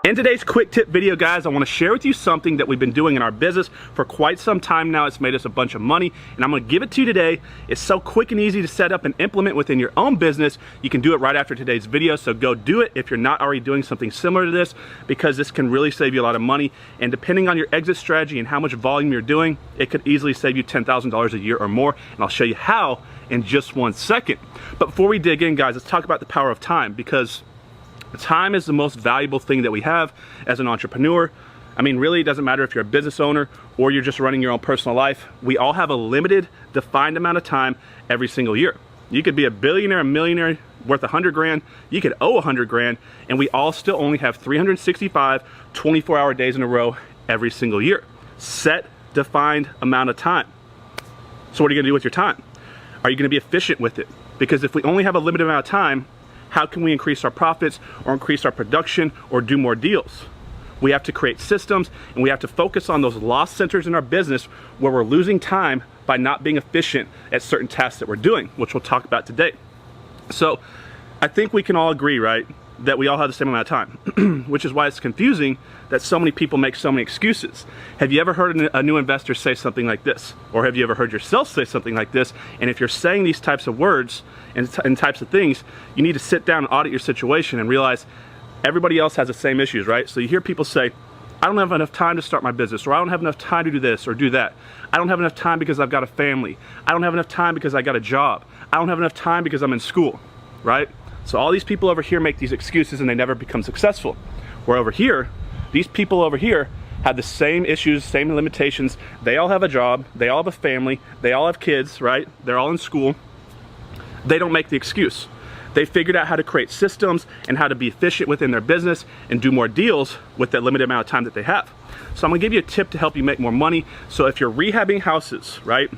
In today's quick tip video, guys, I want to share with you something that we've been doing in our business for quite some time now. It's made us a bunch of money, and I'm going to give it to you today. It's so quick and easy to set up and implement within your own business. You can do it right after today's video, so go do it if you're not already doing something similar to this, because this can really save you a lot of money. And depending on your exit strategy and how much volume you're doing, it could easily save you $10,000 a year or more, and I'll show you how in just 1 second. But before we dig in, guys, let's talk about the power of time, because time is the most valuable thing that we have as an entrepreneur. I mean, really, it doesn't matter if you're a business owner or you're just running your own personal life. We all have a limited, defined amount of time every single year. You could be a billionaire, a millionaire, worth 100 grand. You could owe 100 grand, and we all still only have 365 24-hour days in a row every single year. Set, defined amount of time. So what are you gonna do with your time? Are you gonna be efficient with it? Because if we only have a limited amount of time, how can we increase our profits or increase our production or do more deals? We have to create systems, and we have to focus on those lost centers in our business where we're losing time by not being efficient at certain tasks that we're doing, which we'll talk about today. So I think we can all agree, right, that we all have the same amount of time, which is why it's confusing that so many people make so many excuses. Have you ever heard a new investor say something like this? Or have you ever heard yourself say something like this? And if you're saying these types of words and types of things, you need to sit down and audit your situation and realize everybody else has the same issues, right? So you hear people say, I don't have enough time to start my business, or I don't have enough time to do this or do that. I don't have enough time because I've got a family. I don't have enough time because I got a job. I don't have enough time because I'm in school, right? So all these people over here make these excuses and they never become successful. Where over here, these people over here have the same issues, same limitations. They all have a job, they all have a family, they all have kids, right? They're all in school. They don't make the excuse. They figured out how to create systems and how to be efficient within their business and do more deals with that limited amount of time that they have. So I'm gonna give you a tip to help you make more money. So if you're rehabbing houses, right?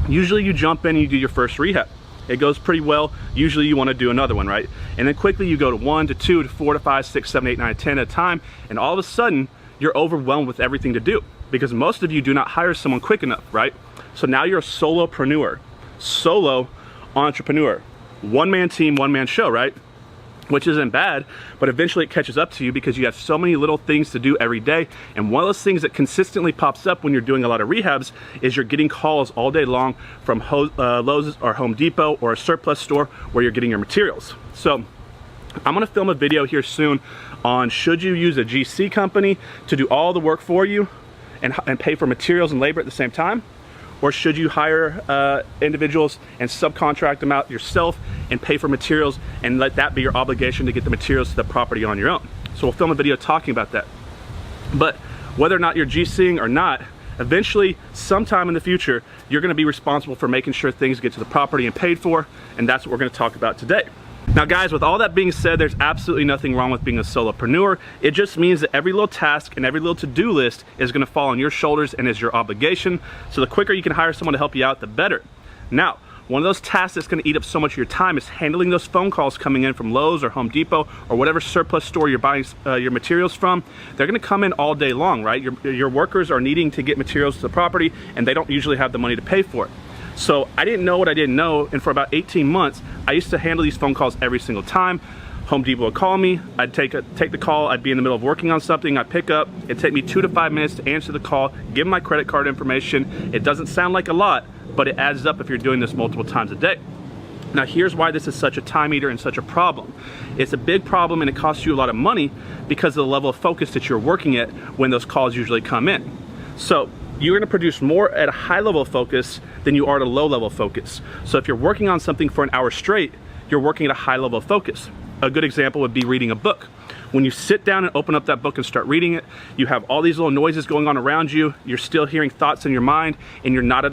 Usually you jump in and you do your first rehab. It goes pretty well. Usually you want to do another one, right? And then quickly you go to 1 to 2 to 4 to 5, 6, 7, 8, 9, 10 at a time, and all of a sudden you're overwhelmed with everything to do, because most of you do not hire someone quick enough, right? So now you're a solopreneur, solo entrepreneur, one-man team, one-man show, right? Which isn't bad, but eventually it catches up to you because you have so many little things to do every day. And one of those things that consistently pops up when you're doing a lot of rehabs is you're getting calls all day long from Lowe's or Home Depot or a surplus store where you're getting your materials. So I'm gonna film a video here soon on should you use a GC company to do all the work for you and pay for materials and labor at the same time? Or should you hire individuals and subcontract them out yourself and pay for materials and let that be your obligation to get the materials to the property on your own? So we'll film a video talking about that. But whether or not you're GCing or not, eventually, sometime in the future, you're gonna be responsible for making sure things get to the property and paid for, and that's what we're gonna talk about today. Now guys, with all that being said, there's absolutely nothing wrong with being a solopreneur. It just means that every little task and every little to-do list is gonna fall on your shoulders and is your obligation. So the quicker you can hire someone to help you out, the better. Now, one of those tasks that's gonna eat up so much of your time is handling those phone calls coming in from Lowe's or Home Depot or whatever surplus store you're buying your materials from. They're gonna come in all day long, right? Your workers are needing to get materials to the property, and they don't usually have the money to pay for it. So I didn't know what I didn't know, and for about 18 months, I used to handle these phone calls every single time. Home Depot would call me, I'd take the call, I'd be in the middle of working on something, I'd pick up, it'd take me 2 to 5 minutes to answer the call, give them my credit card information. It doesn't sound like a lot, but it adds up if you're doing this multiple times a day. Now here's why this is such a time eater and such a problem. It's a big problem, and it costs you a lot of money because of the level of focus that you're working at when those calls usually come in. So you're gonna produce more at a high level of focus than you are at a low level of focus. So if you're working on something for an hour straight, you're working at a high level of focus. A good example would be reading a book. When you sit down and open up that book and start reading it, you have all these little noises going on around you, you're still hearing thoughts in your mind, and you're not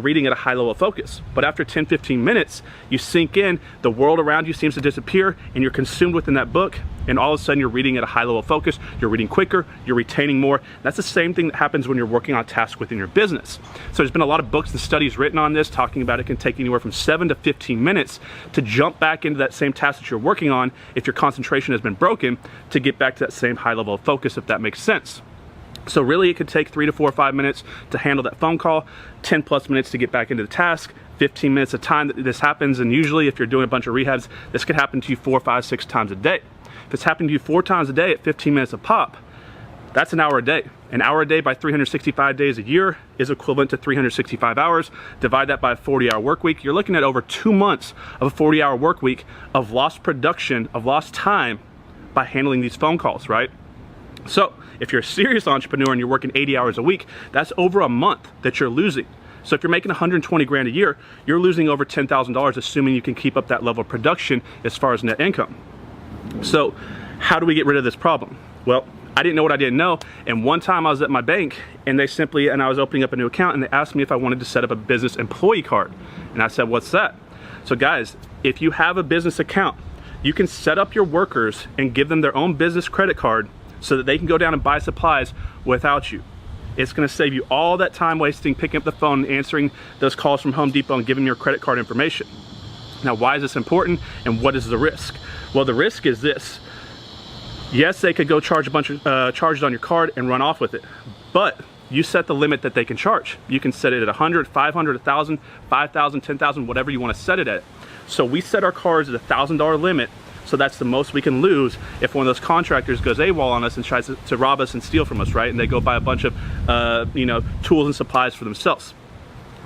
reading at a high level of focus. But after 10, 15 minutes, you sink in, the world around you seems to disappear, and you're consumed within that book, and all of a sudden you're reading at a high level of focus, you're reading quicker, you're retaining more. That's the same thing that happens when you're working on tasks within your business. So there's been a lot of books and studies written on this, talking about it can take anywhere from 7 to 15 minutes to jump back into that same task that you're working on if your concentration has been broken, to get back to that same high level of focus, if that makes sense. So really it could take 3 to 4 or 5 minutes to handle that phone call, 10 plus minutes to get back into the task, 15 minutes of time that this happens, and usually if you're doing a bunch of rehabs, this could happen to you 4, 5, 6 times a day. If it's happening to you 4 times a day at 15 minutes a pop, that's an hour a day. An hour a day by 365 days a year is equivalent to 365 hours. Divide that by a 40-hour work week. You're looking at over 2 months of a 40-hour work week of lost production, of lost time by handling these phone calls, right? So if you're a serious entrepreneur and you're working 80 hours a week, that's over a month that you're losing. So if you're making 120 grand a year, you're losing over $10,000, assuming you can keep up that level of production as far as net income. So how do we get rid of this problem? Well, I didn't know what I didn't know, and one time I was at my bank and I was opening up a new account and they asked me if I wanted to set up a business employee card. And I said, what's that? So guys, if you have a business account, you can set up your workers and give them their own business credit card so that they can go down and buy supplies without you. It's gonna save you all that time wasting picking up the phone, answering those calls from Home Depot and giving your credit card information. Now, why is this important and what is the risk? Well, the risk is this. Yes, they could go charge a bunch of charges on your card and run off with it, but you set the limit that they can charge. You can set it at 100, 500, 1,000, 5,000, 10,000, whatever you want to set it at. So we set our cards at $1,000 limit, so that's the most we can lose if one of those contractors goes AWOL on us and tries to rob us and steal from us, right? And they go buy a bunch of tools and supplies for themselves.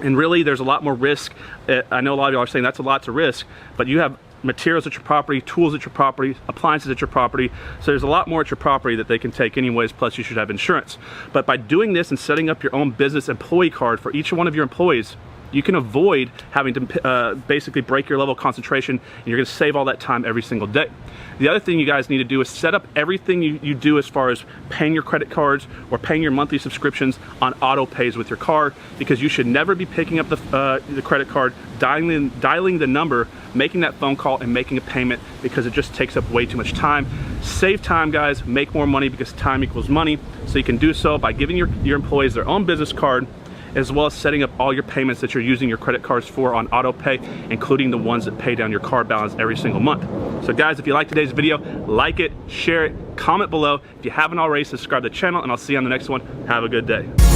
And really, there's a lot more risk. I know a lot of y'all are saying that's a lot to risk, but you have materials at your property, tools at your property, appliances at your property. So there's a lot more at your property that they can take anyways, plus you should have insurance. But by doing this and setting up your own business employee card for each one of your employees, you can avoid having to basically break your level of concentration, and you're gonna save all that time every single day. The other thing you guys need to do is set up everything you do as far as paying your credit cards or paying your monthly subscriptions on auto pays with your card, because you should never be picking up the credit card, dialing the number, making that phone call and making a payment, because it just takes up way too much time. Save time, guys, make more money, because time equals money. So you can do so by giving your employees their own business card, as well as setting up all your payments that you're using your credit cards for on auto pay, including the ones that pay down your card balance every single month. So guys, if you like today's video, like it, share it, comment below. If you haven't already, subscribe to the channel, and I'll see you on the next one. Have a good day.